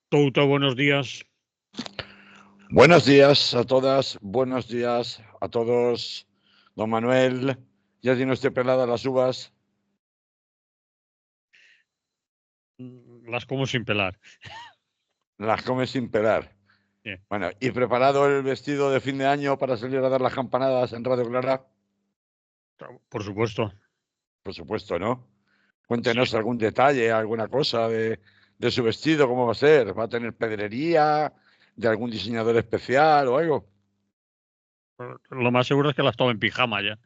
Touto, buenos días. Buenos días a todas, buenos días a todos. Don Manuel, ¿ya tiene usted peladas las uvas? Las como sin pelar. Las come sin pelar. Bien. Bueno, ¿y preparado el vestido de fin de año para salir a dar las campanadas en Radio Clara? Por supuesto. Por supuesto, ¿no? Sí. Cuéntenos algún detalle, alguna cosa de su vestido, ¿cómo va a ser? ¿Va a tener pedrería de algún diseñador especial o algo? Lo más seguro es que las tomo en pijama ya.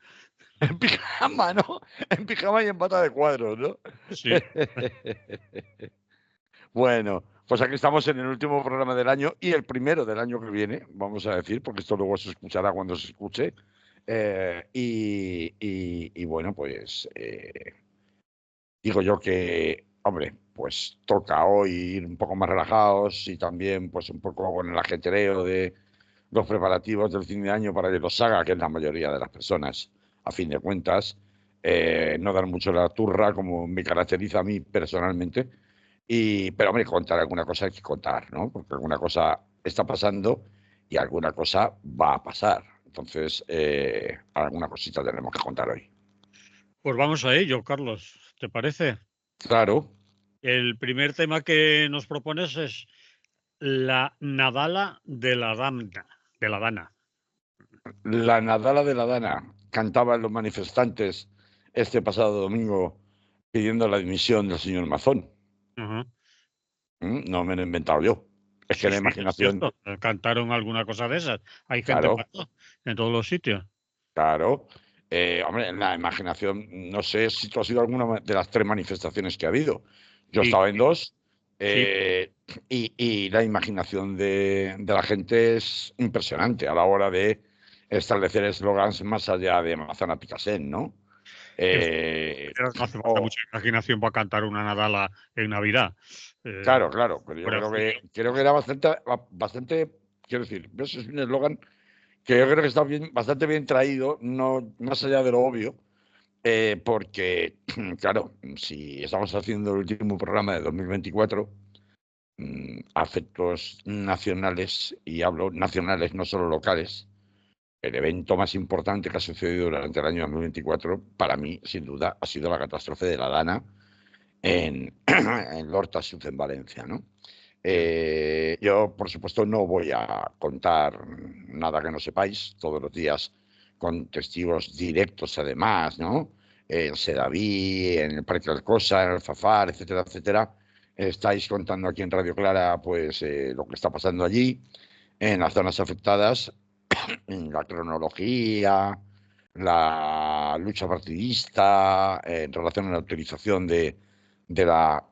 En pijama, ¿no? En pijama y en bata de cuadros, ¿no? Sí. Bueno, pues aquí estamos en el último programa del año y el primero del año que viene, vamos a decir, porque esto luego se escuchará cuando se escuche. Y bueno, pues digo yo que, hombre, pues toca hoy ir un poco más relajados y también pues un poco con el ajetreo de los preparativos del fin de año para que los haga, que es la mayoría de las personas, a fin de cuentas, no dar mucho la turra como me caracteriza a mí personalmente. Pero hombre, contar alguna cosa hay que contar, ¿no? Porque alguna cosa está pasando y alguna cosa va a pasar. Entonces, alguna cosita tenemos que contar hoy. Pues vamos a ello, Carlos. ¿Te parece? Claro, El primer tema que nos propones es la Nadala de la Dana. la Nadala de la Dana cantaban los manifestantes este pasado domingo pidiendo la dimisión del señor Mazón. Ajá. No me lo he inventado yo. Es que Sí, la sí, es imaginación, cierto. Cantaron alguna cosa de esas. Hay gente claro, para todo, en todos los sitios. claro. Hombre, la imaginación, no sé si tú has ido a alguna de las 3 manifestaciones que ha habido. Yo he Sí, estado en 2 sí. y la imaginación de la gente es impresionante a la hora de establecer eslogans más allá de Manzana Picasen, ¿no? Eh, No hace falta o, mucha imaginación para cantar una Nadala en Navidad. claro, claro, pero yo Fuera Julio. creo que era bastante, quiero decir, eso es un eslogan que yo creo que está bien, bastante bien traído, no más allá de lo obvio, porque, claro, si estamos haciendo el último programa de 2024, a efectos nacionales, y hablo nacionales, no solo locales, el evento más importante que ha sucedido durante el año 2024, para mí, sin duda, ha sido la catástrofe de la Dana en Lorta Sud, en Valencia, ¿no? Yo, por supuesto, no voy a contar nada que no sepáis todos los días con testigos directos, además, ¿no? En Sedaví, en el Parque Alcosa, en el Fafar, etcétera, etcétera. Estáis contando aquí en Radio Clara, pues, lo que está pasando allí, en las zonas afectadas, en la cronología, la lucha partidista, en relación a la utilización de las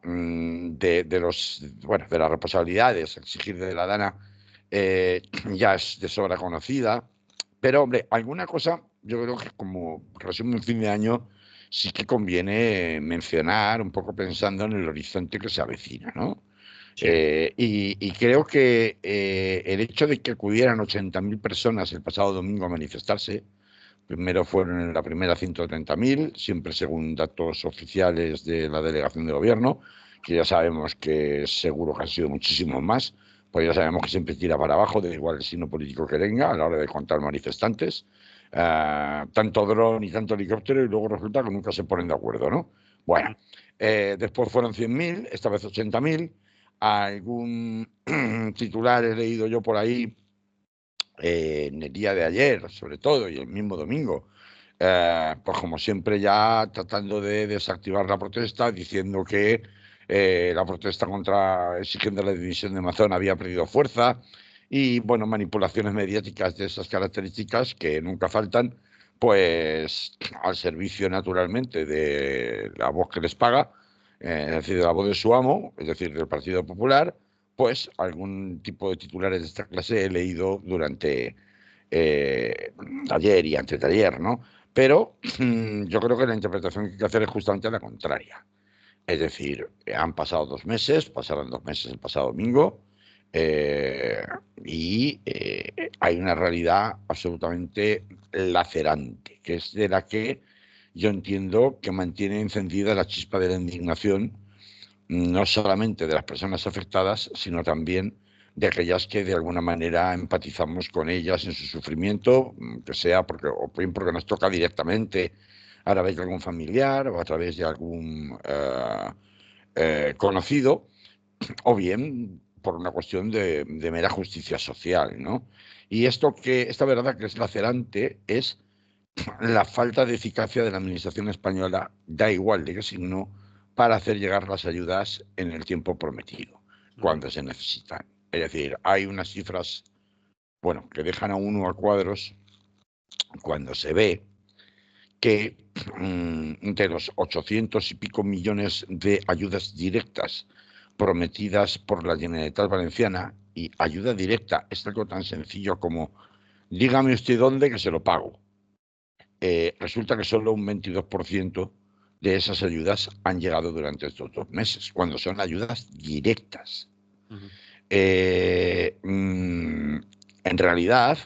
responsabilidades, exigir de la Dana, ya es de sobra conocida. Pero, hombre, alguna cosa, yo creo que como resumen fin de año, sí que conviene mencionar, un poco pensando en el horizonte que se avecina, ¿no? Sí. Y creo que el hecho de que acudieran 80.000 personas el pasado domingo a manifestarse, primero fueron en la primera 130.000, siempre según datos oficiales de la delegación de gobierno, que ya sabemos que seguro que han sido muchísimos más, pues ya sabemos que siempre tira para abajo, da igual el signo político que tenga a la hora de contar manifestantes, tanto dron y tanto helicóptero, y luego resulta que nunca se ponen de acuerdo, ¿no? Bueno, después fueron 100.000, esta vez 80.000, algún titular he leído yo por ahí en el día de ayer, sobre todo, y el mismo domingo, pues como siempre ya tratando de desactivar la protesta, diciendo que la protesta contra exigiendo la dimisión de Mazón había perdido fuerza y, bueno, manipulaciones mediáticas de esas características que nunca faltan, pues al servicio naturalmente de la voz que les paga, es decir, de la voz de su amo, es decir, del Partido Popular, pues algún tipo de titulares de esta clase he leído durante eh, ayer y antes de ayer, ¿no? Pero yo creo que la interpretación que hay que hacer es justamente la contraria. Es decir, han pasado 2 meses, pasaron 2 meses el pasado domingo, eh, y hay una realidad absolutamente lacerante, que es de la que yo entiendo que mantiene encendida la chispa de la indignación no solamente de las personas afectadas, sino también de aquellas que de alguna manera empatizamos con ellas en su sufrimiento, que sea porque, o bien porque nos toca directamente a través de algún familiar o a través de algún conocido, o bien por una cuestión de mera justicia social, ¿no? Y esta verdad que es lacerante es la falta de eficacia de la administración española, da igual de qué signo, para hacer llegar las ayudas en el tiempo prometido, cuando se necesitan. Es decir, hay unas cifras, bueno, que dejan a uno a cuadros cuando se ve que de los 800 y pico millones de ayudas directas prometidas por la Generalitat Valenciana, y ayuda directa es algo tan sencillo como dígame usted dónde que se lo pago. Resulta que solo un 22% de esas ayudas han llegado durante estos 2 meses, cuando son ayudas directas. En realidad,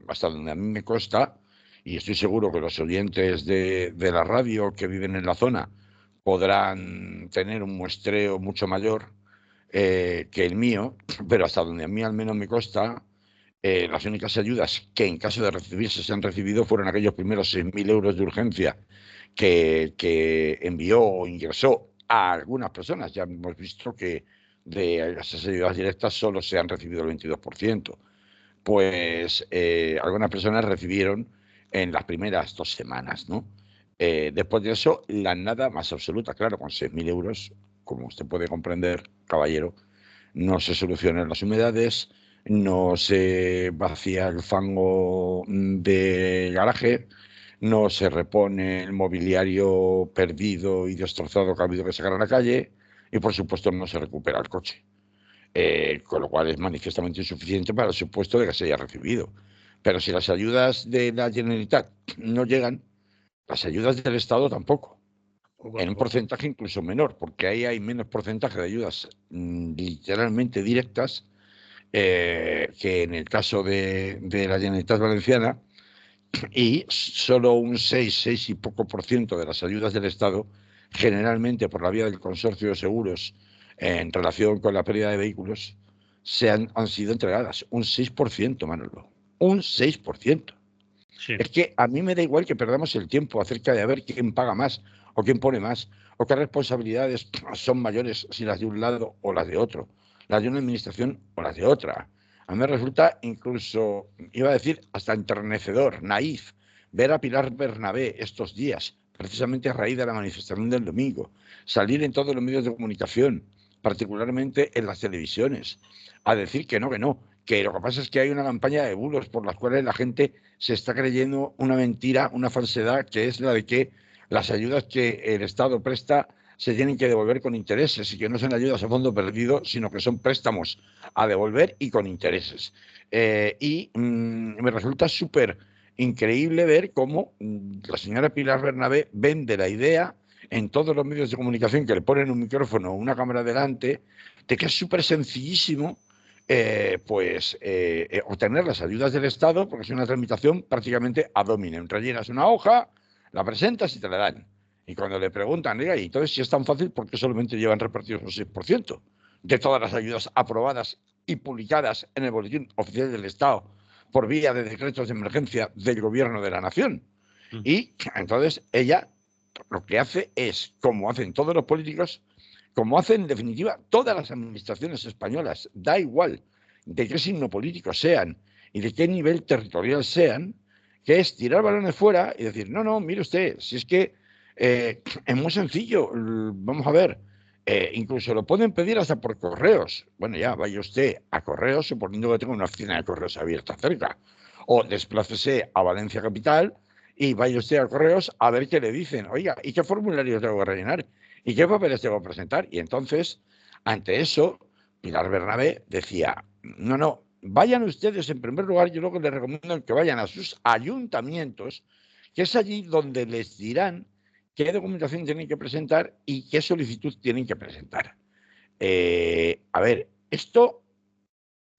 hasta donde a mí me consta, y estoy seguro que los oyentes de la radio que viven en la zona podrán tener un muestreo mucho mayor que el mío, pero hasta donde a mí al menos me consta, las únicas ayudas que en caso de recibirse se han recibido fueron aquellos primeros 6.000 euros de urgencia que envió o ingresó a algunas personas. Ya hemos visto que de esas ayudas directas solo se han recibido el 22%. Pues algunas personas recibieron en las primeras 2 semanas, ¿no? Después de eso, la nada más absoluta. Claro, con 6.000 euros, como usted puede comprender, caballero, no se solucionan las humedades, no se vacía el fango del garaje, no se repone el mobiliario perdido y destrozado que ha habido que sacar a la calle y, por supuesto, no se recupera el coche. Con lo cual es manifiestamente insuficiente para el supuesto de que se haya recibido. Pero si las ayudas de la Generalitat no llegan, las ayudas del Estado tampoco. En un porcentaje incluso menor, porque ahí hay menos porcentaje de ayudas literalmente directas que en el caso de la Generalitat Valenciana, y solo un 6 y poco por ciento de las ayudas del Estado, generalmente por la vía del consorcio de seguros en relación con la pérdida de vehículos, han sido entregadas. Un 6%, Manolo. Un 6%. Sí. Es que a mí me da igual que perdamos el tiempo acerca de a ver quién paga más o quién pone más o qué responsabilidades son mayores si las de un lado o las de otro, las de una administración o las de otra. A mí me resulta incluso, iba a decir, hasta enternecedor, naif, ver a Pilar Bernabé estos días, precisamente a raíz de la manifestación del domingo, salir en todos los medios de comunicación, particularmente en las televisiones, a decir que no, que lo que pasa es que hay una campaña de bulos por las cuales la gente se está creyendo una mentira, una falsedad, que es la de que las ayudas que el Estado presta se tienen que devolver con intereses y que no son ayudas a fondo perdido, sino que son préstamos a devolver y con intereses. Me resulta súper increíble ver cómo la señora Pilar Bernabé vende la idea en todos los medios de comunicación que le ponen un micrófono o una cámara delante, de que es súper sencillísimo obtener las ayudas del Estado, porque es una tramitación prácticamente ad hominem. Rellenas una hoja, la presentas y te la dan. Y cuando le preguntan, y entonces si es tan fácil, ¿por qué solamente llevan repartidos un 6% de todas las ayudas aprobadas y publicadas en el Boletín Oficial del Estado por vía de decretos de emergencia del Gobierno de la Nación? Y entonces ella lo que hace es, como hacen todos los políticos, como hacen en definitiva todas las administraciones españolas, da igual de qué signo político sean y de qué nivel territorial sean, que es tirar balones fuera y decir, no, mire usted, si es que es muy sencillo, vamos a ver, incluso lo pueden pedir hasta por correos. Bueno, ya, vaya usted a correos, suponiendo que tenga una oficina de correos abierta cerca, o desplácese a Valencia Capital y vaya usted a correos a ver qué le dicen. Oiga, ¿y qué formulario tengo que rellenar? ¿Y qué papeles tengo que presentar? Y entonces, ante eso, Pilar Bernabé decía, no, vayan ustedes en primer lugar, yo luego les recomiendo que vayan a sus ayuntamientos, que es allí donde les dirán qué documentación tienen que presentar y qué solicitud tienen que presentar. A ver, esto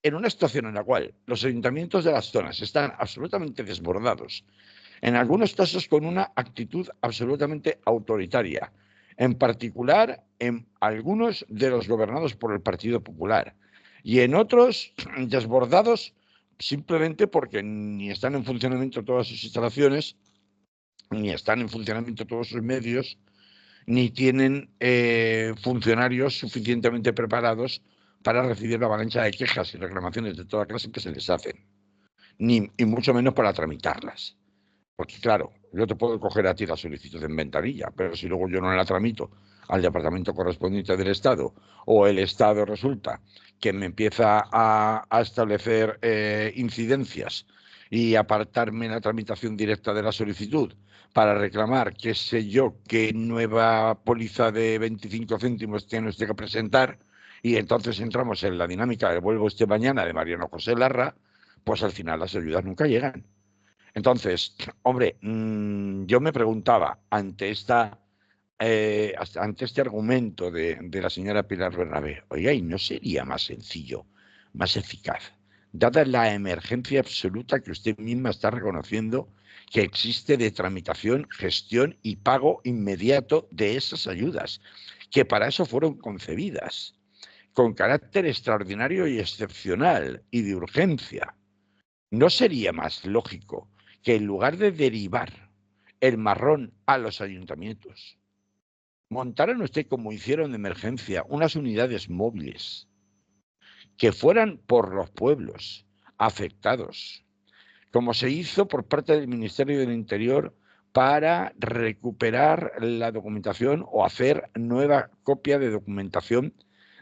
en una situación en la cual los ayuntamientos de las zonas están absolutamente desbordados, en algunos casos con una actitud absolutamente autoritaria, en particular en algunos de los gobernados por el Partido Popular y en otros desbordados simplemente porque ni están en funcionamiento todas sus instalaciones, ni están en funcionamiento todos sus medios, ni tienen funcionarios suficientemente preparados para recibir la avalancha de quejas y reclamaciones de toda clase que se les hacen, y mucho menos para tramitarlas. Porque claro, yo te puedo coger a ti la solicitud en ventanilla, pero si luego yo no la tramito al departamento correspondiente del Estado, o el Estado resulta que me empieza a establecer incidencias y apartarme la tramitación directa de la solicitud para reclamar, qué sé yo, qué nueva póliza de 25 céntimos tiene usted que presentar, y entonces entramos en la dinámica de vuelvo usted mañana de Mariano José Larra, pues al final las ayudas nunca llegan. Entonces, hombre, yo me preguntaba ante este argumento de la señora Pilar Bernabé, oiga, ¿y no sería más sencillo, más eficaz, dada la emergencia absoluta que usted misma está reconociendo que existe de tramitación, gestión y pago inmediato de esas ayudas, que para eso fueron concebidas, con carácter extraordinario y excepcional y de urgencia? ¿No sería más lógico que en lugar de derivar el marrón a los ayuntamientos, montaran usted, como hicieron de emergencia, unas unidades móviles que fueran por los pueblos afectados, como se hizo por parte del Ministerio del Interior para recuperar la documentación o hacer nueva copia de documentación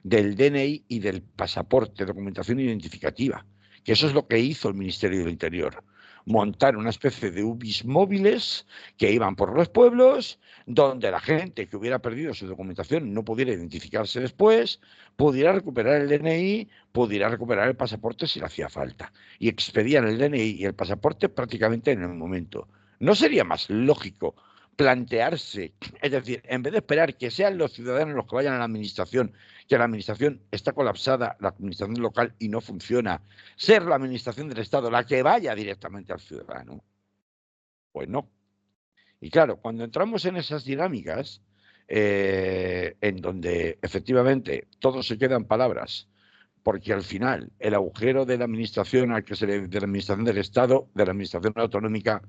del DNI y del pasaporte, documentación identificativa, que eso es lo que hizo el Ministerio del Interior? Montar una especie de UBIs móviles que iban por los pueblos, donde la gente que hubiera perdido su documentación no pudiera identificarse después, pudiera recuperar el DNI, pudiera recuperar el pasaporte si le hacía falta, y expedían el DNI y el pasaporte prácticamente en el momento. ¿No sería más lógico plantearse, es decir, en vez de esperar que sean los ciudadanos los que vayan a la administración, que la administración está colapsada, la administración local, y no funciona, ser la administración del Estado la que vaya directamente al ciudadano? Pues no. Y claro, cuando entramos en esas dinámicas, en donde efectivamente todo se queda en palabras, porque al final el agujero de la administración de la administración del Estado, de la administración autonómica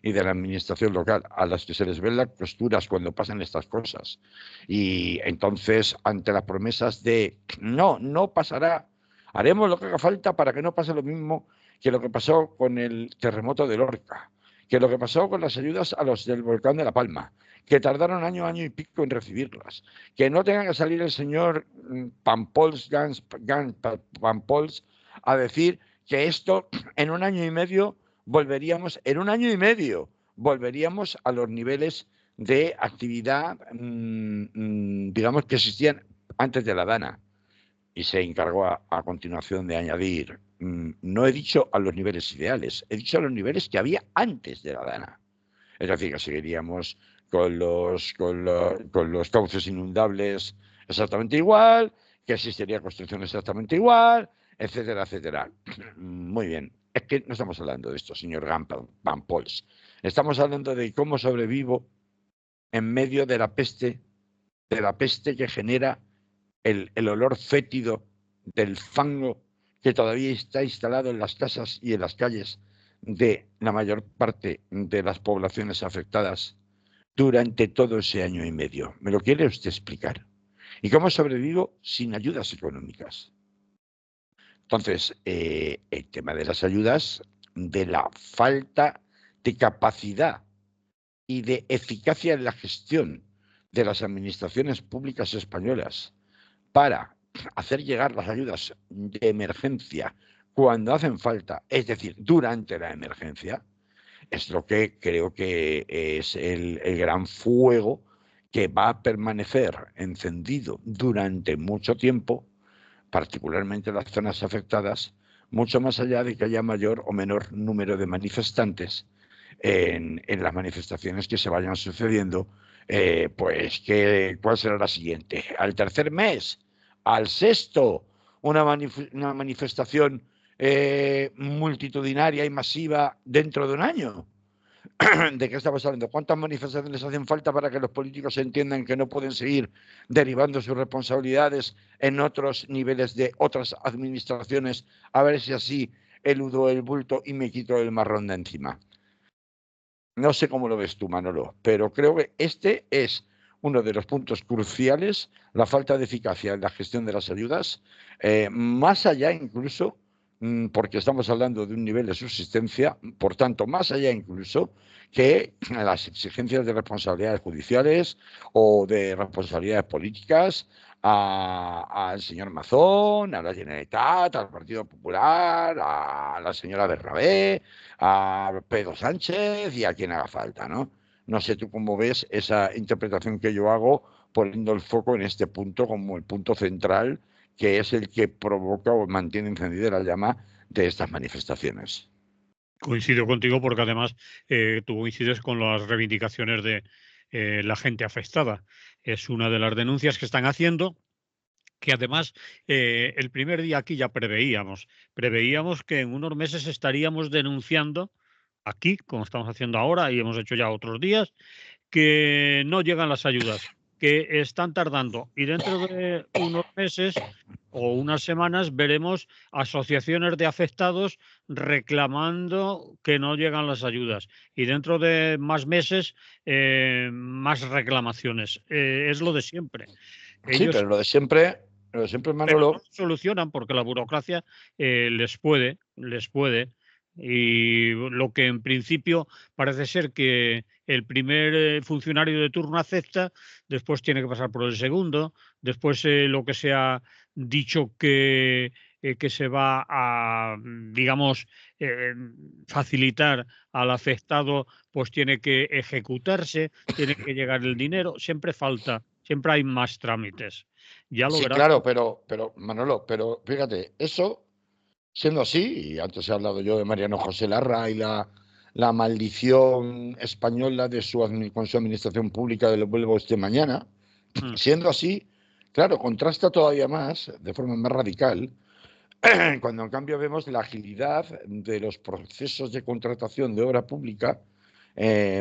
y de la administración local, a las que se les ven las costuras cuando pasan estas cosas. Y entonces, ante las promesas de no pasará, haremos lo que haga falta para que no pase lo mismo que lo que pasó con el terremoto de Lorca, que lo que pasó con las ayudas a los del volcán de La Palma, que tardaron año y pico en recibirlas, que no tenga que salir el señor Pampols a decir que esto en un año y medio volveríamos a los niveles de actividad, digamos, que existían antes de la DANA. Y se encargó a continuación de añadir, no he dicho a los niveles ideales, he dicho a los niveles que había antes de la DANA. Es decir, que seguiríamos con los cauces inundables exactamente igual, que existiría construcción exactamente igual, etcétera, etcétera. Muy bien. Es que no estamos hablando de esto, señor Van Pols. Estamos hablando de cómo sobrevivo en medio de la peste que genera el olor fétido del fango que todavía está instalado en las casas y en las calles de la mayor parte de las poblaciones afectadas durante todo ese año y medio. ¿Me lo quiere usted explicar? ¿Y cómo sobrevivo sin ayudas económicas? Entonces, el tema de las ayudas, de la falta de capacidad y de eficacia en la gestión de las administraciones públicas españolas para hacer llegar las ayudas de emergencia cuando hacen falta, es decir, durante la emergencia, es lo que creo que es el gran fuego que va a permanecer encendido durante mucho tiempo, particularmente en las zonas afectadas, mucho más allá de que haya mayor o menor número de manifestantes en las manifestaciones que se vayan sucediendo. Pues, ¿cuál será la siguiente? ¿Al tercer mes? ¿Al sexto? ¿Una manifestación multitudinaria y masiva dentro de un año? ¿De qué estamos hablando? ¿Cuántas manifestaciones hacen falta para que los políticos entiendan que no pueden seguir derivando sus responsabilidades en otros niveles de otras administraciones, a ver si así eludo el bulto y me quito el marrón de encima? No sé cómo lo ves tú, Manolo, pero creo que este es uno de los puntos cruciales, la falta de eficacia en la gestión de las ayudas, más allá incluso, porque estamos hablando de un nivel de subsistencia, por tanto, más allá incluso que las exigencias de responsabilidades judiciales o de responsabilidades políticas al señor Mazón, a la Generalitat, al Partido Popular, a la señora Bernabé, a Pedro Sánchez y a quien haga falta, ¿no? No sé tú cómo ves esa interpretación que yo hago poniendo el foco en este punto como el punto central, que es el que provoca o mantiene encendida la llama de estas manifestaciones. Coincido contigo porque además tú coincides con las reivindicaciones de la gente afectada. Es una de las denuncias que están haciendo, que además el primer día aquí ya preveíamos que en unos meses estaríamos denunciando aquí, como estamos haciendo ahora y hemos hecho ya otros días, que no llegan las ayudas, que están tardando y dentro de unos meses o unas semanas veremos asociaciones de afectados reclamando que no llegan las ayudas y dentro de más meses más reclamaciones. Es lo de siempre. Sí, Ellos pero lo de siempre, pero no Manolo. lo solucionan porque la burocracia les puede. Y lo que en principio parece ser que el primer funcionario de turno acepta, después tiene que pasar por el segundo, después lo que se ha dicho que se va a, digamos, facilitar al afectado, pues tiene que ejecutarse, tiene que llegar el dinero, siempre falta, siempre hay más trámites. Ya lo Sí, verás. claro, pero Manolo, pero fíjate, eso siendo así, y antes he hablado yo de Mariano José Larra y la maldición española de con su administración pública de lo vuelvo usted mañana, Mm. siendo así, claro, contrasta todavía más, de forma más radical, cuando en cambio vemos la agilidad de los procesos de contratación de obra pública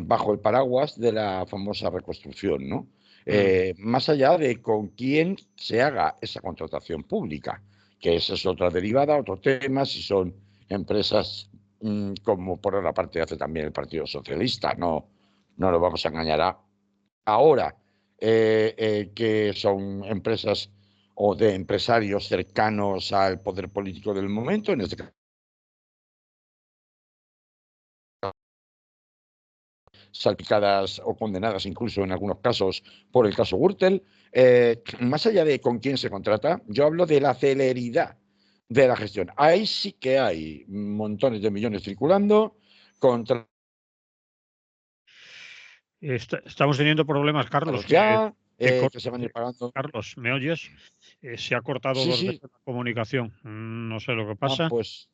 bajo el paraguas de la famosa reconstrucción, ¿no? Mm. Más allá de con quién se haga esa contratación pública, que esa es otra derivada, otro tema, si son empresas como por otra parte hace también el Partido Socialista, no lo vamos a engañar ahora, que son empresas o de empresarios cercanos al poder político del momento, en este caso salpicadas o condenadas incluso en algunos casos por el caso Gürtel. Más allá de con quién se contrata, yo hablo de la celeridad de la gestión. Ahí sí que hay montones de millones circulando contra Estamos teniendo problemas, Carlos. ya, Te que se van a ir te pagando. Carlos, ¿me oyes? Se ha cortado Sí, 2 sí. veces la comunicación. No sé lo que Ah, pasa. pues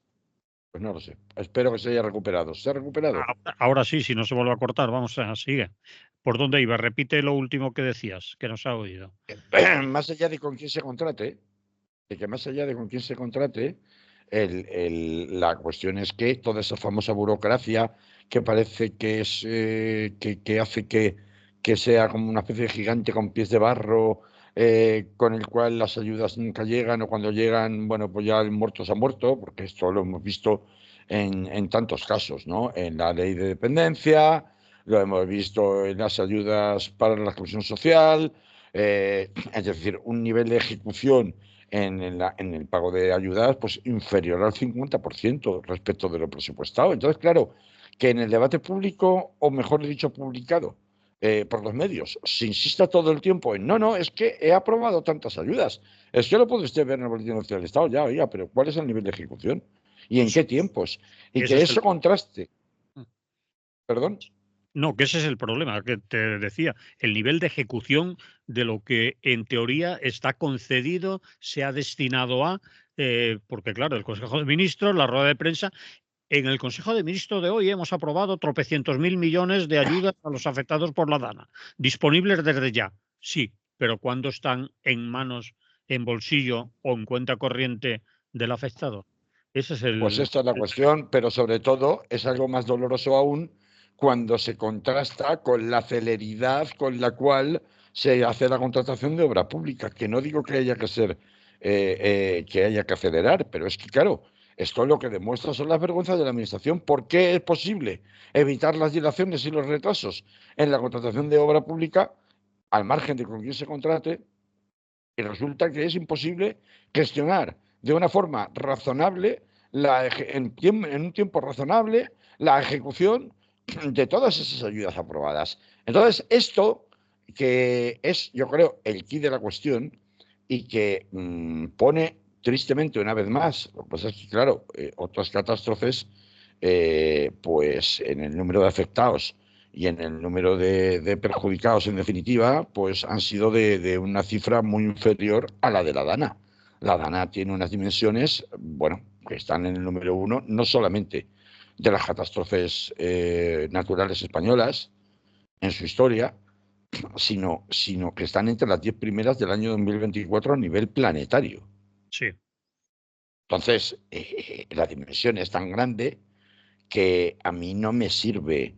no lo sé. Espero que se haya recuperado. ¿Se ha recuperado? Ahora sí, si no se vuelve a cortar, vamos a sigue. ¿Por dónde iba? Repite lo último que decías, que nos ha oído. Más allá de con quién se contrate, de que más allá de con quién se contrate, la cuestión es que toda esa famosa burocracia que parece que es que hace que sea como una especie de gigante con pies de barro, con el cual las ayudas nunca llegan o cuando llegan, bueno, pues ya el muerto se ha muerto, porque esto lo hemos visto en tantos casos, ¿no? En la ley de dependencia, lo hemos visto en las ayudas para la exclusión social, es decir, un nivel de ejecución en el pago de ayudas pues inferior al 50% respecto de lo presupuestado. Entonces, claro, que en el debate público, o mejor dicho, publicado por los medios, se insista todo el tiempo en no, es que he aprobado tantas ayudas. Es que lo puede usted ver en el Boletín Oficial del Estado, ya, oiga, pero ¿cuál es el nivel de ejecución? ¿Y en Eso qué tiempos? Y ese que es el eso contraste, perdón. No, que ese es el problema que te decía, el nivel de ejecución de lo que en teoría está concedido, se ha destinado a, porque claro, el Consejo de Ministros, la rueda de prensa, en el Consejo de Ministros de hoy hemos aprobado tropecientos mil millones de ayudas a los afectados por la DANA, disponibles desde ya, sí, pero ¿cuándo están en manos, en bolsillo o en cuenta corriente del afectado? Ese es Pues esta es la cuestión, pero sobre todo es algo más doloroso aún cuando se contrasta con la celeridad con la cual se hace la contratación de obra pública, que no digo que haya que ser, que haya que acelerar, pero es que, claro, esto lo que demuestra son las vergüenzas de la Administración. ¿Por qué es posible evitar las dilaciones y los retrasos en la contratación de obra pública, al margen de con quién se contrate? Y resulta que es imposible gestionar de una forma razonable, en un tiempo razonable, la ejecución de todas esas ayudas aprobadas. Entonces, esto que es, yo creo, el quid de la cuestión y que pone tristemente una vez más, lo que pasa es que, claro, otras catástrofes, pues en el número de afectados y en el número de perjudicados, en definitiva, pues han sido de una cifra muy inferior a la de la Dana. La Dana tiene unas dimensiones, bueno, que están en el número uno, no solamente de las catástrofes naturales españolas en su historia, sino que están entre las 10 primeras del año 2024 a nivel planetario. Sí. Entonces, la dimensión es tan grande que a mí no me sirve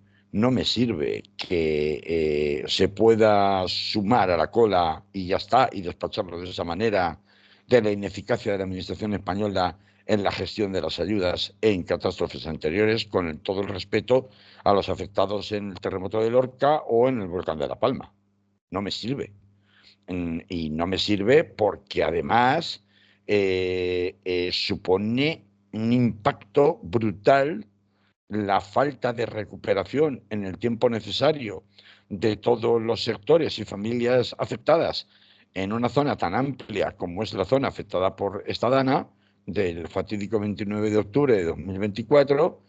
que se pueda sumar a la cola y ya está, y despacharlo de esa manera, de la ineficacia de la Administración española en la gestión de las ayudas en catástrofes anteriores, con todo el respeto a los afectados en el terremoto de Lorca o en el volcán de La Palma. No me sirve. Y no me sirve porque además supone un impacto brutal la falta de recuperación en el tiempo necesario de todos los sectores y familias afectadas en una zona tan amplia como es la zona afectada por esta Dana, del fatídico 29 de octubre de 2024,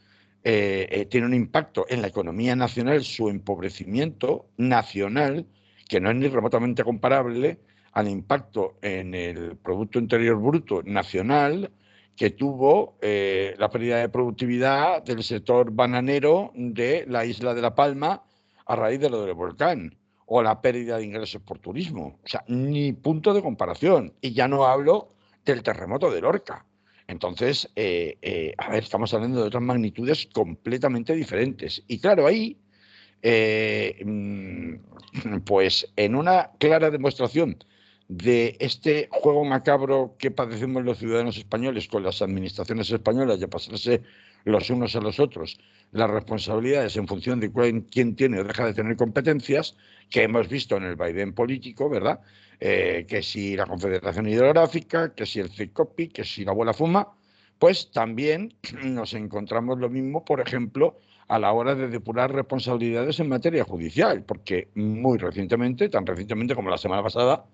tiene un impacto en la economía nacional, su empobrecimiento nacional, que no es ni remotamente comparable al impacto en el Producto Interior Bruto nacional que tuvo la pérdida de productividad del sector bananero de la isla de La Palma a raíz de lo del volcán, o la pérdida de ingresos por turismo. O sea, ni punto de comparación. Y ya no hablo del terremoto de Lorca. Entonces, a ver, estamos hablando de otras magnitudes completamente diferentes. Y claro, ahí, pues en una clara demostración de este juego macabro que padecemos los ciudadanos españoles con las administraciones españolas, de pasarse los unos a los otros las responsabilidades en función de quién tiene o deja de tener competencias, que hemos visto en el vaivén político, ¿verdad? Que si la Confederación Hidrográfica, que si el CICOPI, que si la abuela fuma, pues también nos encontramos lo mismo, por ejemplo, a la hora de depurar responsabilidades en materia judicial, porque muy recientemente, tan recientemente como la semana pasada,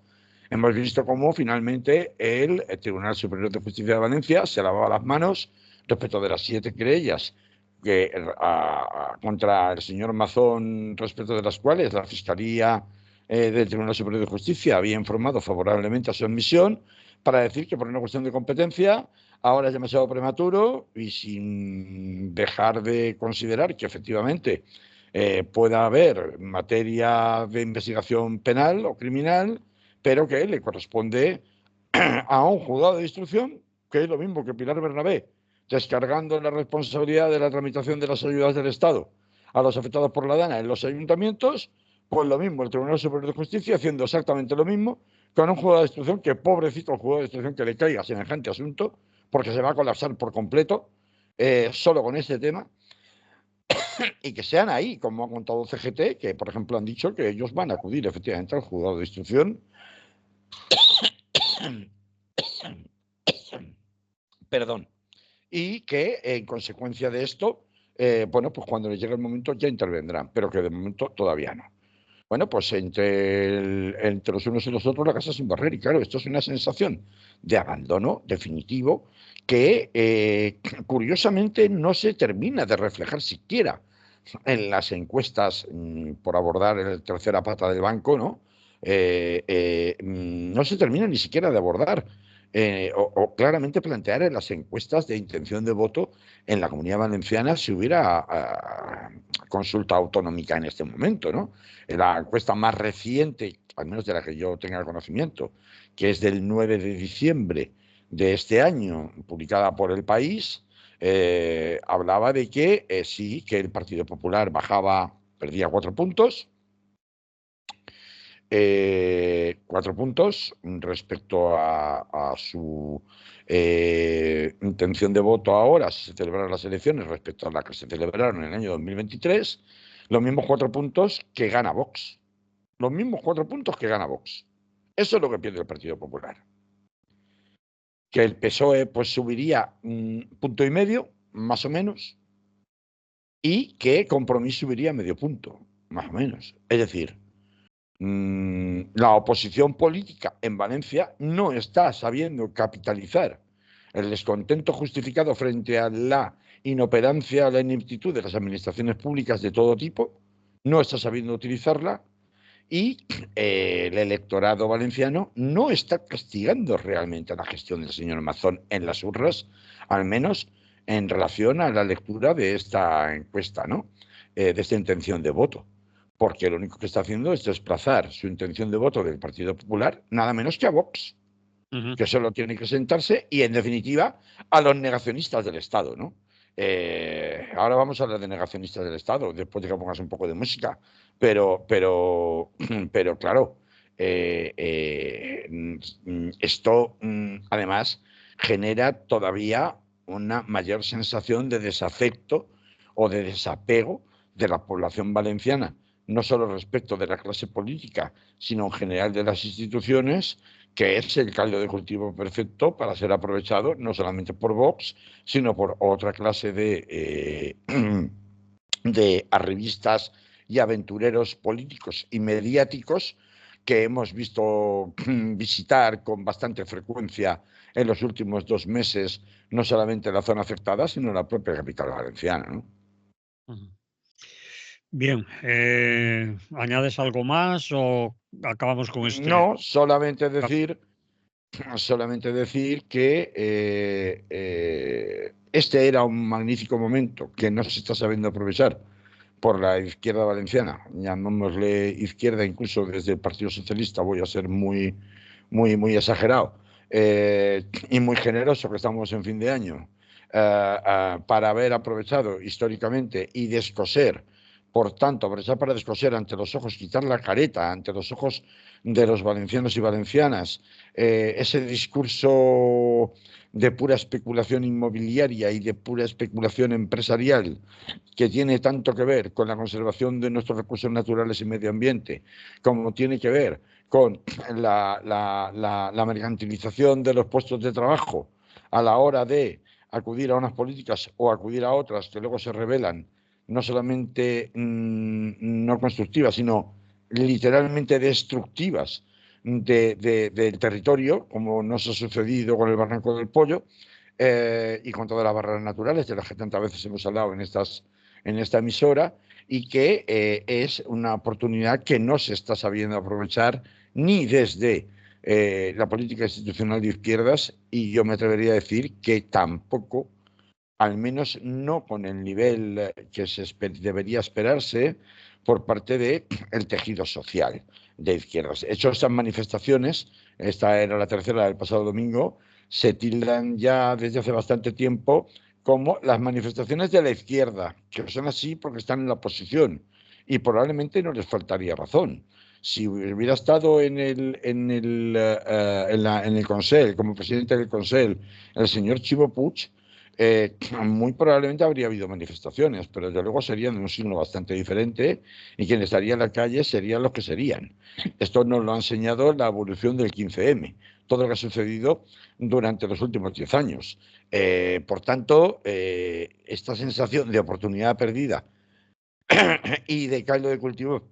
hemos visto cómo finalmente el Tribunal Superior de Justicia de Valencia se lavaba las manos respecto de las 7 querellas que, contra el señor Mazón, respecto de las cuales la Fiscalía del Tribunal Superior de Justicia había informado favorablemente a su admisión, para decir que por una cuestión de competencia ahora es demasiado prematuro y sin dejar de considerar que efectivamente pueda haber materia de investigación penal o criminal, pero que le corresponde a un juzgado de instrucción, que es lo mismo que Pilar Bernabé, descargando la responsabilidad de la tramitación de las ayudas del Estado a los afectados por la Dana en los ayuntamientos, pues lo mismo el Tribunal Superior de Justicia haciendo exactamente lo mismo con un juzgado de instrucción, que pobrecito el juzgado de instrucción que le caiga semejante asunto, porque se va a colapsar por completo solo con este tema, y que sean ahí, como ha contado CGT, que por ejemplo han dicho que ellos van a acudir efectivamente al juzgado de instrucción perdón, y que en consecuencia de esto, bueno, pues cuando les llegue el momento ya intervendrán, pero que de momento todavía no. Bueno, pues entre los unos y los otros la casa sin barrer, y claro, esto es una sensación de abandono definitivo que curiosamente no se termina de reflejar siquiera en las encuestas, por abordar la tercera pata del banco, ¿no? No se termina ni siquiera de abordar o claramente plantear en las encuestas de intención de voto en la Comunidad Valenciana si hubiera consulta autonómica en este momento, ¿no? La encuesta más reciente, al menos de la que yo tenga conocimiento, que es del 9 de diciembre de este año, publicada por El País, hablaba de que sí, que el Partido Popular perdía 4 puntos, 4 puntos respecto a su intención de voto ahora, si se celebraran las elecciones, respecto a las que se celebraron en el año 2023, los mismos 4 puntos que gana Vox. Los mismos 4 puntos que gana Vox. Eso es lo que pierde el Partido Popular. Que el PSOE pues subiría 1,5 puntos, más o menos, y que Compromís subiría medio punto, más o menos. Es decir, la oposición política en Valencia no está sabiendo capitalizar el descontento justificado frente a la inoperancia, a la ineptitud de las administraciones públicas de todo tipo, no está sabiendo utilizarla, y el electorado valenciano no está castigando realmente a la gestión del señor Mazón en las urnas, al menos en relación a la lectura de esta encuesta, ¿no? De esta intención de voto. Porque lo único que está haciendo es desplazar su intención de voto del Partido Popular nada menos que a Vox, que solo tiene que sentarse, y en definitiva a los negacionistas del Estado, ¿no? Ahora vamos a hablar de negacionistas del Estado, después de que pongas un poco de música, pero claro, esto además genera todavía una mayor sensación de desafecto o de desapego de la población valenciana, no solo respecto de la clase política, sino en general de las instituciones, que es el caldo de cultivo perfecto para ser aprovechado no solamente por Vox, sino por otra clase de arribistas y aventureros políticos y mediáticos que hemos visto visitar con bastante frecuencia en los últimos 2 meses, no solamente la zona afectada, sino la propia capital valenciana, ¿no? Bien, ¿añades algo más o acabamos con este? No, solamente decir que este era un magnífico momento que no se está sabiendo aprovechar por la izquierda valenciana, llamémosle izquierda, incluso desde el Partido Socialista voy a ser muy, muy, muy exagerado y muy generoso, que estamos en fin de año, para haber aprovechado históricamente y descoser, por tanto, aprovechar para descoser ante los ojos, quitar la careta ante los ojos de los valencianos y valencianas, ese discurso de pura especulación inmobiliaria y de pura especulación empresarial, que tiene tanto que ver con la conservación de nuestros recursos naturales y medio ambiente, como tiene que ver con la mercantilización de los puestos de trabajo a la hora de acudir a unas políticas o acudir a otras que luego se revelan no solamente no constructivas, sino literalmente destructivas del territorio, como nos ha sucedido con el Barranco del Pollo, y con todas las barreras naturales de las que tantas veces hemos hablado en esta emisora, y que es una oportunidad que no se está sabiendo aprovechar ni desde la política institucional de izquierdas, y yo me atrevería a decir que tampoco, al menos no con el nivel que debería esperarse por parte del tejido social de izquierdas. De hecho, estas manifestaciones, esta era la tercera del pasado domingo, se tildan ya desde hace bastante tiempo como las manifestaciones de la izquierda, que son así porque están en la oposición, y probablemente no les faltaría razón. Si hubiera estado en el Consell, como presidente del Consell, el señor Chivo Puig, muy probablemente habría habido manifestaciones, pero desde luego serían de un signo bastante diferente, y quien estaría en la calle serían los que serían. Esto nos lo ha enseñado la evolución del 15M, todo lo que ha sucedido durante los últimos 10 años. Por tanto, esta sensación de oportunidad perdida y de caldo de cultivo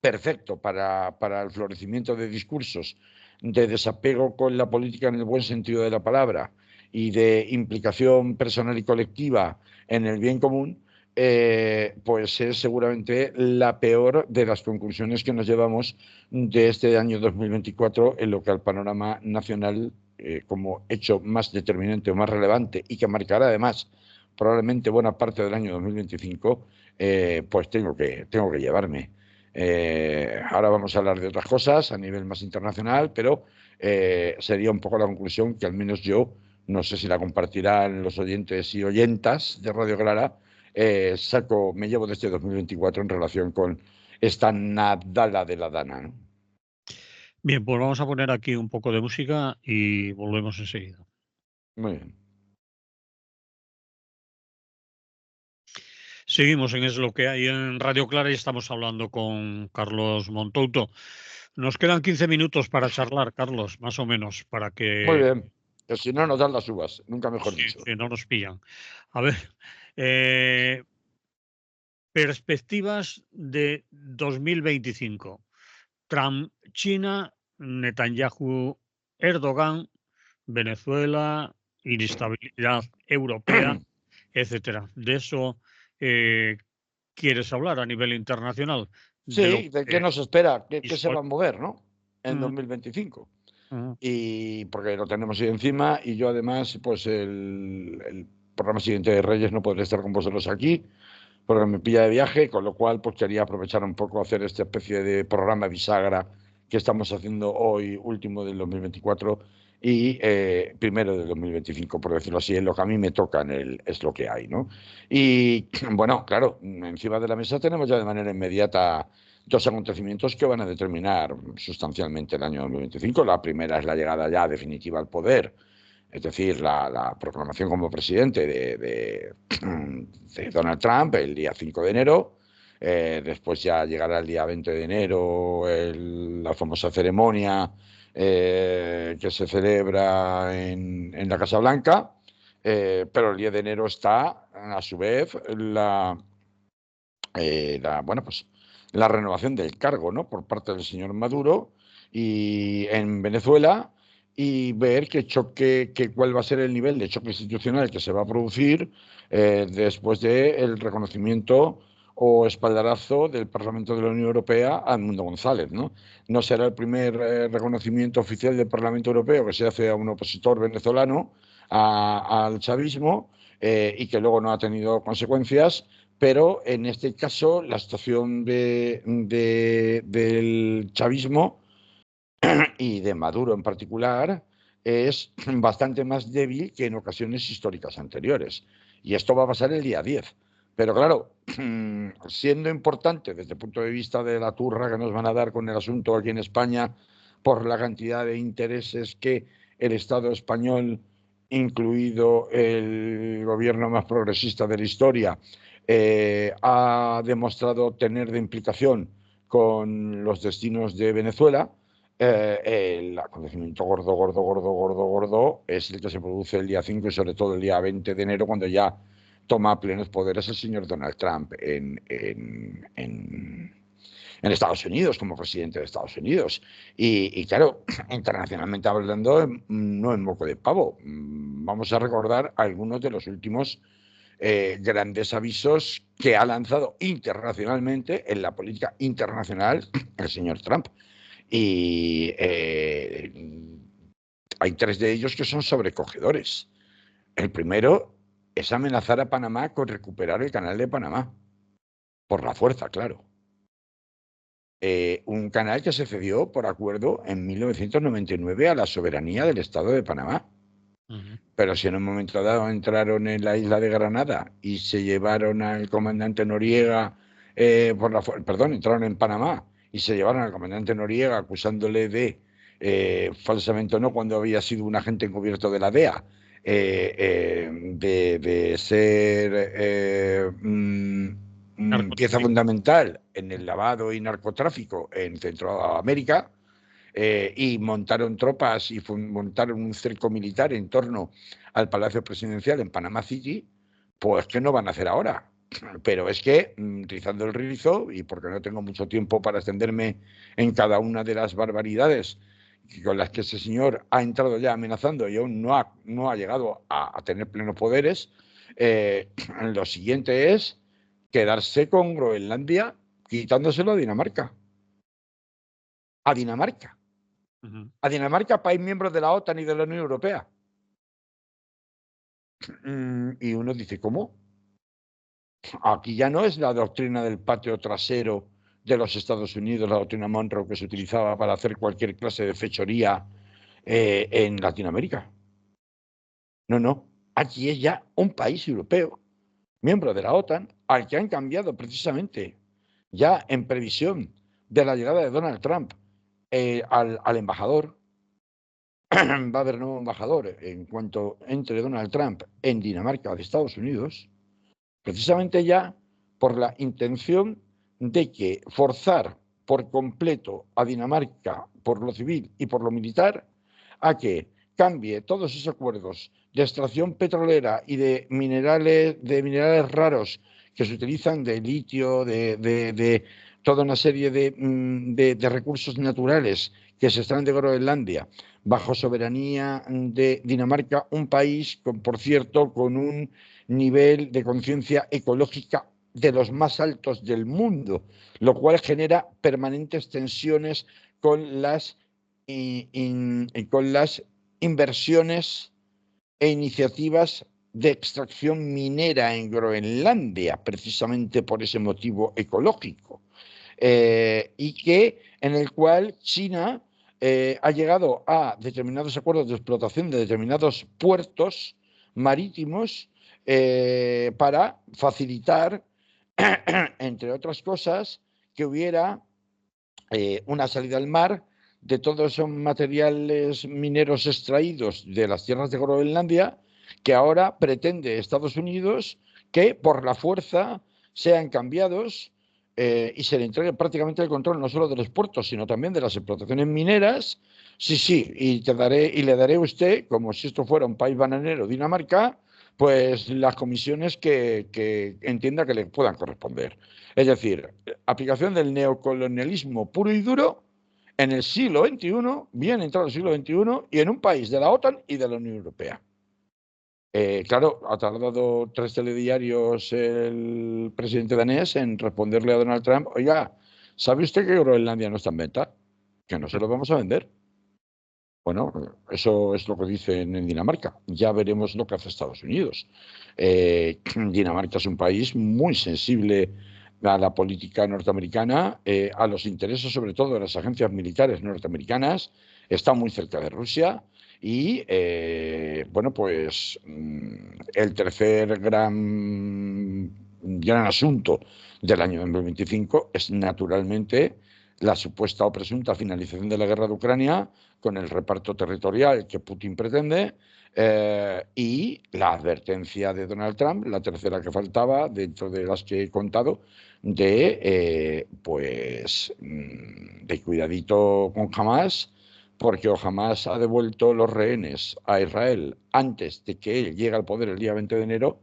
perfecto para el florecimiento de discursos de desapego con la política en el buen sentido de la palabra y de implicación personal y colectiva en el bien común, pues es seguramente la peor de las conclusiones que nos llevamos de este año 2024 en lo que al panorama nacional, como hecho más determinante o más relevante, y que marcará además probablemente buena parte del año 2025, pues tengo que llevarme. Ahora vamos a hablar de otras cosas a nivel más internacional, pero sería un poco la conclusión que al menos yo no sé si la compartirán los oyentes y oyentas de Radio Clara, me llevo desde 2024 en relación con esta Nadala de la Dana, ¿no? Bien, pues vamos a poner aquí un poco de música y volvemos enseguida. Muy bien. Seguimos en Es lo que hay en Radio Clara y estamos hablando con Carlos Montouto. Nos quedan 15 minutos para charlar, Carlos, más o menos, para Muy que bien. Que si no nos dan las uvas, nunca mejor si, dicho. si no nos pillan. A ver, eh, perspectivas de 2025. Trump, China, Netanyahu, Erdogan, Venezuela, inestabilidad europea, etcétera. De eso quieres hablar a nivel internacional, de lo Sí, ¿de qué que nos espera? ¿Qué se histori- va a mover, no? En Mm, 2025. mm, Y porque lo tenemos ahí encima y yo además, pues el programa siguiente de Reyes no podré estar con vosotros aquí porque me pilla de viaje, con lo cual pues quería aprovechar un poco hacer esta especie de programa bisagra que estamos haciendo hoy, último del 2024 y primero del 2025, por decirlo así, es lo que a mí me toca es lo que hay, ¿no? Y bueno, claro, encima de la mesa tenemos ya de manera inmediata dos acontecimientos que van a determinar sustancialmente el año 2025. La primera es la llegada ya definitiva al poder, es decir, la proclamación como presidente de Donald Trump el día 5 de enero. Después ya llegará el día 20 de enero la famosa ceremonia que se celebra en la Casa Blanca. Pero el 10 de enero está, a su vez, bueno, pues, la renovación del cargo, ¿no? Por parte del señor Maduro y en Venezuela, y ver cuál va a ser el nivel de choque institucional que se va a producir después del reconocimiento o espaldarazo del Parlamento de la Unión Europea a Edmundo González, ¿no? No será el primer reconocimiento oficial del Parlamento Europeo que se hace a un opositor venezolano al chavismo, y que luego no ha tenido consecuencias, pero en este caso la situación del chavismo y de Maduro en particular es bastante más débil que en ocasiones históricas anteriores. Y esto va a pasar el día 10. Pero claro, siendo importante desde el punto de vista de la turra que nos van a dar con el asunto aquí en España por la cantidad de intereses que el Estado español, incluido el gobierno más progresista de la historia, ha demostrado tener de implicación con los destinos de Venezuela. El acontecimiento gordo es el que se produce el día 5 y sobre todo el día 20 de enero, cuando ya toma plenos poderes el señor Donald Trump en Estados Unidos, como presidente de Estados Unidos. Y claro, internacionalmente hablando, no en moco de pavo. Vamos a recordar algunos de los últimos grandes avisos que ha lanzado internacionalmente en la política internacional el señor Trump. Y hay tres de ellos que son sobrecogedores. El primero es amenazar a Panamá con recuperar el canal de Panamá, por la fuerza, claro. Un canal que se cedió por acuerdo en 1999 a la soberanía del Estado de Panamá. ujú. Pero si en un momento dado entraron en la isla de Granada y se llevaron al comandante Noriega, perdón, entraron en Panamá y se llevaron al comandante Noriega acusándole de, falsamente o no, cuando había sido un agente encubierto de la DEA, de ser pieza Narcotráfico. fundamental en el lavado y narcotráfico en Centroamérica, y montaron tropas y montaron un cerco militar en torno al Palacio Presidencial en Panama City, pues ¿qué no van a hacer ahora? Pero es que, rizando el rizo, y porque no tengo mucho tiempo para extenderme en cada una de las barbaridades con las que ese señor ha entrado ya amenazando y aún no ha llegado a tener plenos poderes, lo siguiente es quedarse con Groenlandia quitándoselo a Dinamarca. A Dinamarca. Ujú. A Dinamarca, país miembro de la OTAN y de la Unión Europea. Y uno dice, ¿cómo? Aquí ya no es la doctrina del patio trasero de los Estados Unidos, la doctrina Monroe que se utilizaba para hacer cualquier clase de fechoría en Latinoamérica. No, no. Aquí es ya un país europeo, miembro de la OTAN, al que han cambiado precisamente ya en previsión de la llegada de Donald Trump al embajador. Va a haber nuevo embajador en cuanto entre Donald Trump en Dinamarca de Estados Unidos, precisamente ya por la intención de que forzar por completo a Dinamarca por lo civil y por lo militar a que cambie todos esos acuerdos de extracción petrolera y de minerales raros que se utilizan, de litio, de toda una serie de recursos naturales que se extraen de Groenlandia bajo soberanía de Dinamarca, un país, por cierto, con un nivel de conciencia ecológica de los más altos del mundo, lo cual genera permanentes tensiones con las inversiones e iniciativas de extracción minera en Groenlandia, precisamente por ese motivo ecológico, y que en el cual China ha llegado a determinados acuerdos de explotación de determinados puertos marítimos para facilitar, entre otras cosas, que hubiera una salida al mar de todos esos materiales mineros extraídos de las tierras de Groenlandia, que ahora pretende Estados Unidos que por la fuerza sean cambiados y se le entregue prácticamente el control no solo de los puertos, sino también de las explotaciones mineras. Sí, sí, y le daré a usted, como si esto fuera un país bananero, Dinamarca, pues las comisiones que entienda que le puedan corresponder. Es decir, aplicación del neocolonialismo puro y duro en el siglo XXI, bien entrado el siglo XXI, y en un país de la OTAN y de la Unión Europea. Claro, ha tardado 3 telediarios el presidente danés en responderle a Donald Trump: oiga, ¿sabe usted que Groenlandia no está en venta? Que no se lo vamos a vender. Bueno, eso es lo que dicen en Dinamarca. Ya veremos lo que hace Estados Unidos. Dinamarca es un país muy sensible a la política norteamericana, a los intereses sobre todo de las agencias militares norteamericanas, está muy cerca de Rusia y, bueno, pues el tercer gran asunto del año 2025 es naturalmente la supuesta o presunta finalización de la guerra de Ucrania con el reparto territorial que Putin pretende, y la advertencia de Donald Trump, la tercera que faltaba dentro de las que he contado, de cuidadito con Hamas, porque o Hamas ha devuelto los rehenes a Israel antes de que él llegue al poder el día 20 de enero,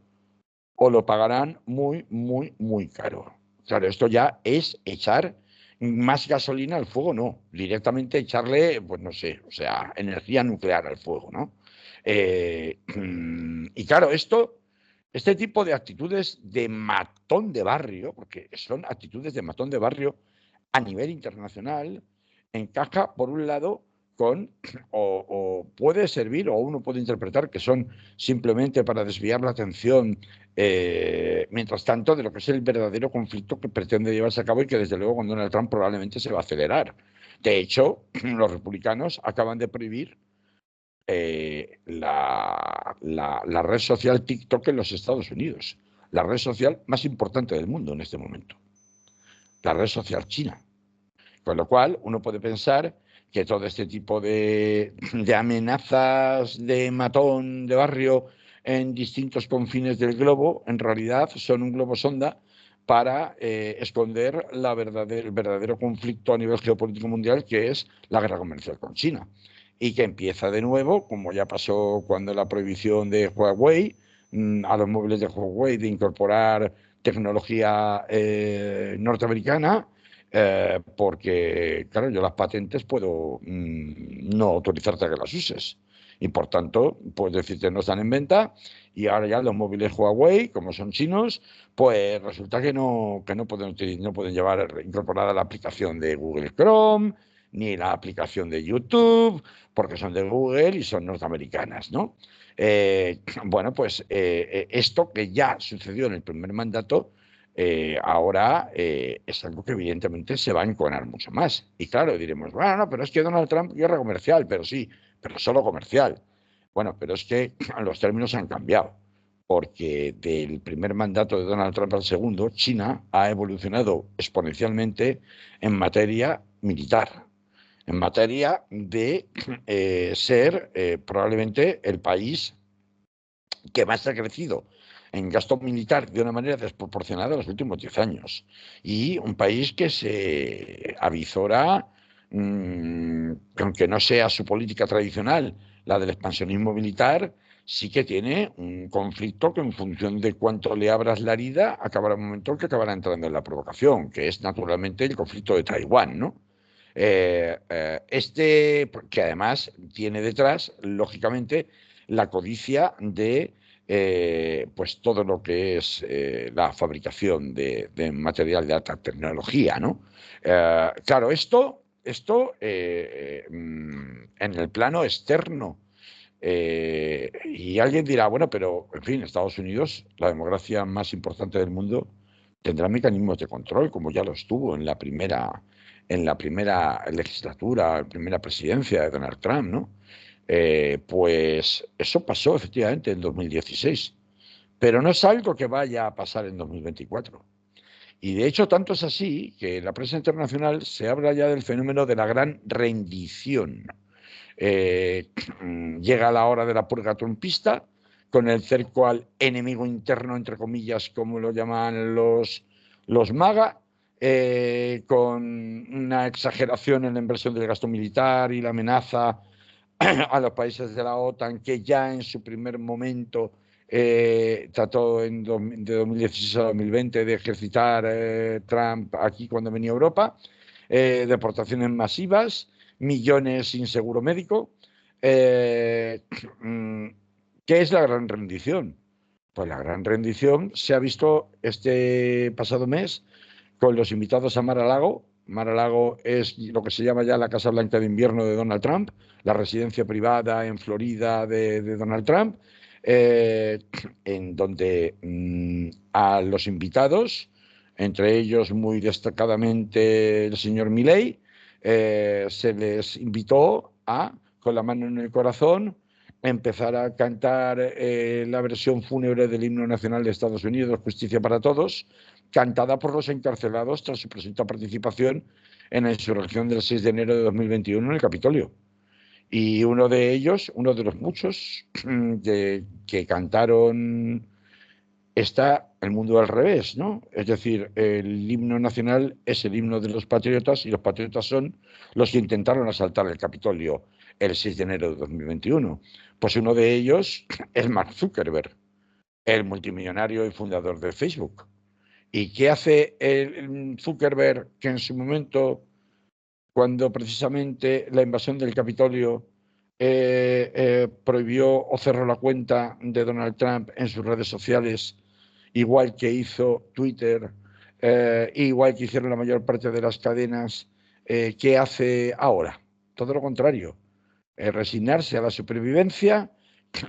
o lo pagarán muy, muy, muy caro. Claro, esto ya es echar más gasolina al fuego, no, directamente echarle, pues no sé, o sea, energía nuclear al fuego, ¿no? Y claro, este tipo de actitudes de matón de barrio, porque son actitudes de matón de barrio a nivel internacional, encaja, por un lado, con, o puede servir, o uno puede interpretar que son simplemente para desviar la atención, mientras tanto, de lo que es el verdadero conflicto que pretende llevarse a cabo y que desde luego con Donald Trump probablemente se va a acelerar. De hecho, los republicanos acaban de prohibir la red social TikTok en los Estados Unidos, la red social más importante del mundo en este momento, la red social china. Con lo cual, uno puede pensar que todo este tipo de amenazas de matón de barrio en distintos confines del globo, en realidad son un globo sonda para esconder el verdadero conflicto a nivel geopolítico mundial, que es la guerra comercial con China. Y que empieza de nuevo, como ya pasó cuando la prohibición de Huawei, a los móviles de Huawei de incorporar tecnología norteamericana, porque, claro, yo las patentes puedo no autorizarte a que las uses. Y por tanto, pues decirte no están en venta, y ahora ya los móviles Huawei, como son chinos, pues resulta que no pueden llevar incorporada la aplicación de Google Chrome, ni la aplicación de YouTube, porque son de Google y son norteamericanas, ¿no? Bueno, pues esto que ya sucedió en el primer mandato, ahora es algo que evidentemente se va a enconar mucho más. Y claro, diremos, bueno, no, pero es que Donald Trump, guerra comercial, pero sí, pero solo comercial. Bueno, pero es que los términos han cambiado, porque del primer mandato de Donald Trump al segundo, China ha evolucionado exponencialmente en materia militar, en materia de ser probablemente el país que más ha crecido en gasto militar de una manera desproporcionada en los últimos 10 años. Y un país que se avizora, aunque no sea su política tradicional, la del expansionismo militar, sí que tiene un conflicto que en función de cuánto le abras la herida, acabará un momento que acabará entrando en la provocación, que es naturalmente el conflicto de Taiwán, ¿no? Que además tiene detrás, lógicamente, la codicia de pues todo lo que es la fabricación de material de alta tecnología, ¿no? Claro, en el plano externo. Y alguien dirá, bueno, pero en fin, Estados Unidos, la democracia más importante del mundo, tendrá mecanismos de control, como ya los tuvo en la primera legislatura, la primera presidencia de Donald Trump, ¿no? Pues eso pasó efectivamente en 2016, pero no es algo que vaya a pasar en 2024. Y de hecho, tanto es así que en la prensa internacional se habla ya del fenómeno de la gran rendición. Eh, Llega la hora de la purga trumpista, con el cerco al enemigo interno, entre comillas, como lo llaman los MAGA, con una exageración en la inversión del gasto militar y la amenaza a los países de la OTAN, que ya en su primer momento trató de 2016 a 2020 de ejercitar Trump aquí cuando venía a Europa, deportaciones masivas, millones sin seguro médico. Eh, ¿Qué es la gran rendición? Pues la gran rendición se ha visto este pasado mes con los invitados a Mar-a-Lago. Mar-a-Lago es lo que se llama ya la Casa Blanca de invierno de Donald Trump, la residencia privada en Florida de Donald Trump, eh, en donde a los invitados, entre ellos muy destacadamente el señor Milley, se les invitó a, con la mano en el corazón, empezar a cantar la versión fúnebre del himno nacional de Estados Unidos, Justicia para Todos, cantada por los encarcelados tras su presunta participación en la insurrección del 6 de enero de 2021 en el Capitolio. Y uno de ellos, uno de los muchos que cantaron, está el mundo al revés, ¿no? Es decir, el himno nacional es el himno de los patriotas y los patriotas son los que intentaron asaltar el Capitolio el 6 de enero de 2021. Pues uno de ellos es Mark Zuckerberg, el multimillonario y fundador de Facebook. ¿Y qué hace el Zuckerberg que en su momento, cuando precisamente la invasión del Capitolio prohibió o cerró la cuenta de Donald Trump en sus redes sociales, igual que hizo Twitter, igual que hicieron la mayor parte de las cadenas, ¿qué hace ahora? Todo lo contrario, resignarse a la supervivencia,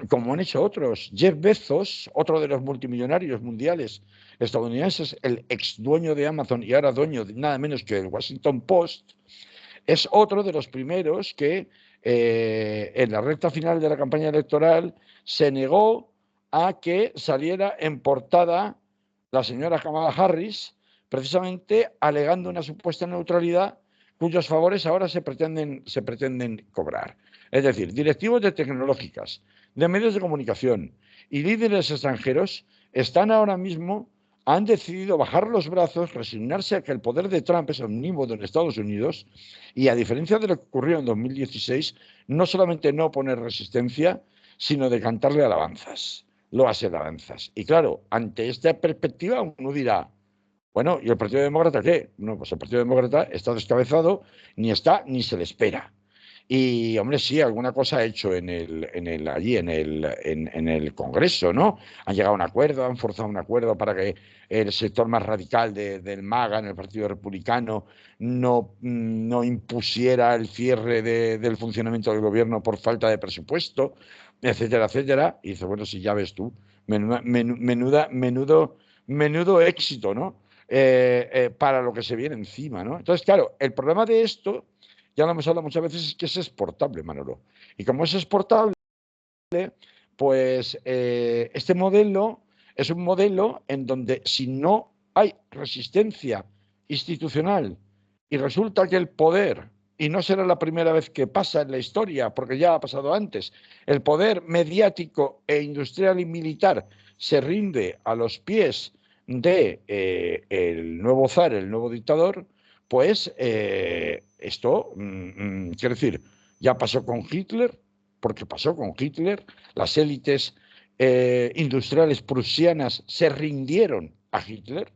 como han hecho otros. Jeff Bezos, otro de los multimillonarios mundiales estadounidenses, el ex dueño de Amazon y ahora dueño de nada menos que el Washington Post, es otro de los primeros que en la recta final de la campaña electoral se negó a que saliera en portada la señora Kamala Harris, precisamente alegando una supuesta neutralidad cuyos favores ahora se pretenden cobrar. Es decir, directivos de tecnológicas, de medios de comunicación y líderes extranjeros están ahora mismo, han decidido bajar los brazos, resignarse a que el poder de Trump es omnímodo en Estados Unidos y, a diferencia de lo que ocurrió en 2016, no solamente no poner resistencia, sino de cantarle alabanzas, loas y alabanzas. Y claro, ante esta perspectiva uno dirá, bueno, ¿y el Partido Demócrata qué? No, pues el Partido Demócrata está descabezado, ni está ni se le espera. Y, hombre, sí, alguna cosa ha hecho allí en el Congreso, ¿no? Han llegado a un acuerdo, han forzado un acuerdo para que el sector más radical del MAGA en el Partido Republicano no impusiera el cierre del funcionamiento del gobierno por falta de presupuesto, etcétera, etcétera. Y dice, bueno, sí, ya ves tú, menudo éxito, ¿no? Para lo que se viene encima, ¿no? Entonces, claro, el problema de esto, ya lo hemos hablado muchas veces, es que es exportable, Manolo. Y como es exportable, pues este modelo es un modelo en donde si no hay resistencia institucional y resulta que el poder, y no será la primera vez que pasa en la historia, porque ya ha pasado antes, el poder mediático e industrial y militar se rinde a los pies de el nuevo zar, el nuevo dictador, pues esto, quiero decir, ya pasó con Hitler, porque pasó con Hitler, las élites industriales prusianas se rindieron a Hitler,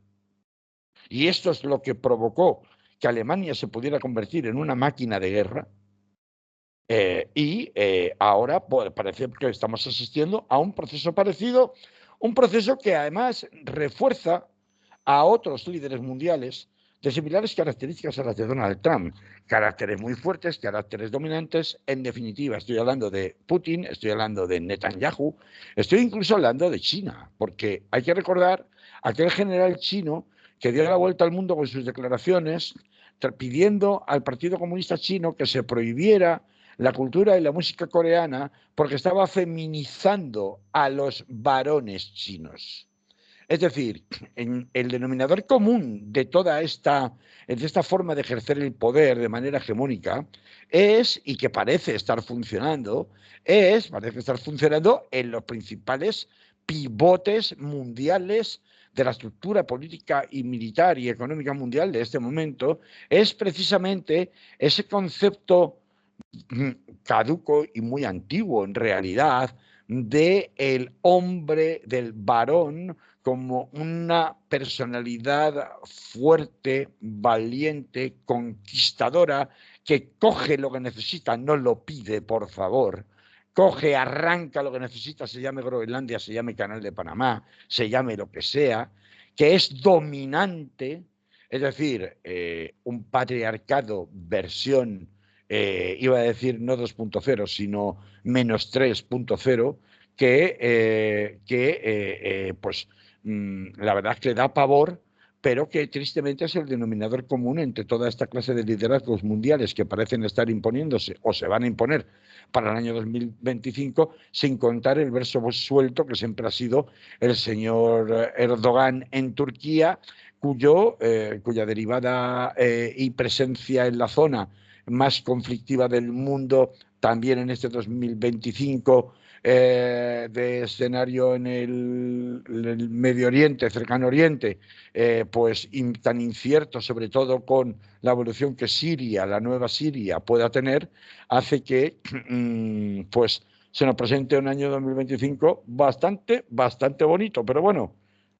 y esto es lo que provocó que Alemania se pudiera convertir en una máquina de guerra. Ahora parece que estamos asistiendo a un proceso parecido, un proceso que además refuerza a otros líderes mundiales de similares características a las de Donald Trump. Caracteres muy fuertes, caracteres dominantes. En definitiva, estoy hablando de Putin, estoy hablando de Netanyahu, estoy incluso hablando de China, porque hay que recordar aquel general chino que dio la vuelta al mundo con sus declaraciones pidiendo al Partido Comunista Chino que se prohibiera la cultura y la música coreana porque estaba feminizando a los varones chinos. Es decir, el denominador común de toda esta forma de ejercer el poder de manera hegemónica es, y que parece estar funcionando en los principales pivotes mundiales de la estructura política y militar y económica mundial de este momento, es precisamente ese concepto caduco y muy antiguo en realidad del hombre, del varón, como una personalidad fuerte, valiente, conquistadora, que coge lo que necesita, no lo pide, por favor. Coge, arranca lo que necesita, se llame Groenlandia, se llame Canal de Panamá, se llame lo que sea, que es dominante, es decir, un patriarcado versión, iba a decir no 2.0, sino menos 3.0, pues la verdad es que da pavor, pero que tristemente es el denominador común entre toda esta clase de liderazgos mundiales que parecen estar imponiéndose o se van a imponer para el año 2025, sin contar el verso suelto que siempre ha sido el señor Erdogan en Turquía, cuya derivada y presencia en la zona más conflictiva del mundo también en este 2025, de escenario en el Medio Oriente, Cercano Oriente, pues tan incierto, sobre todo con la evolución que Siria, la nueva Siria, pueda tener, hace que pues se nos presente un año 2025 bastante bonito, pero bueno,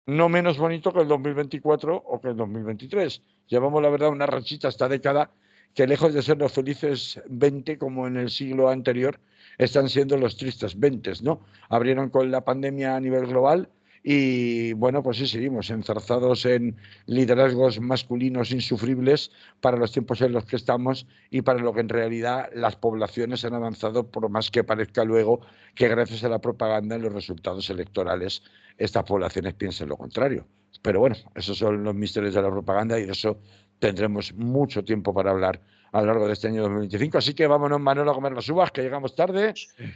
no menos bonito que el 2024 o que el 2023. Llevamos, la verdad, una rachita esta década que, lejos de ser los felices 20 como en el siglo anterior, están siendo los tristes 20, ¿no? Abrieron con la pandemia a nivel global y, bueno, pues sí, seguimos enzarzados en liderazgos masculinos insufribles para los tiempos en los que estamos y para lo que en realidad las poblaciones han avanzado, por más que parezca luego que gracias a la propaganda y los resultados electorales estas poblaciones piensen lo contrario. Pero bueno, esos son los misterios de la propaganda y de eso tendremos mucho tiempo para hablar a lo largo de este año 2025. Así que vámonos, Manolo, a comer las uvas, que llegamos tarde.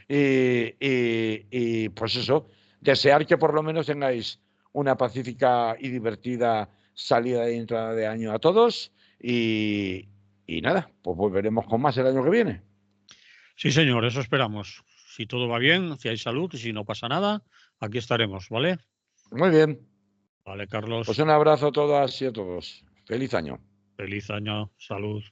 Y pues eso, desear que por lo menos tengáis una pacífica y divertida salida y entrada de año a todos. Y nada, pues volveremos con más el año que viene. Sí, señor, eso esperamos. Si todo va bien, si hay salud y si no pasa nada, aquí estaremos, ¿vale? Muy bien. Vale, Carlos. Pues un abrazo a todas y a todos. Feliz año. Feliz año, salud.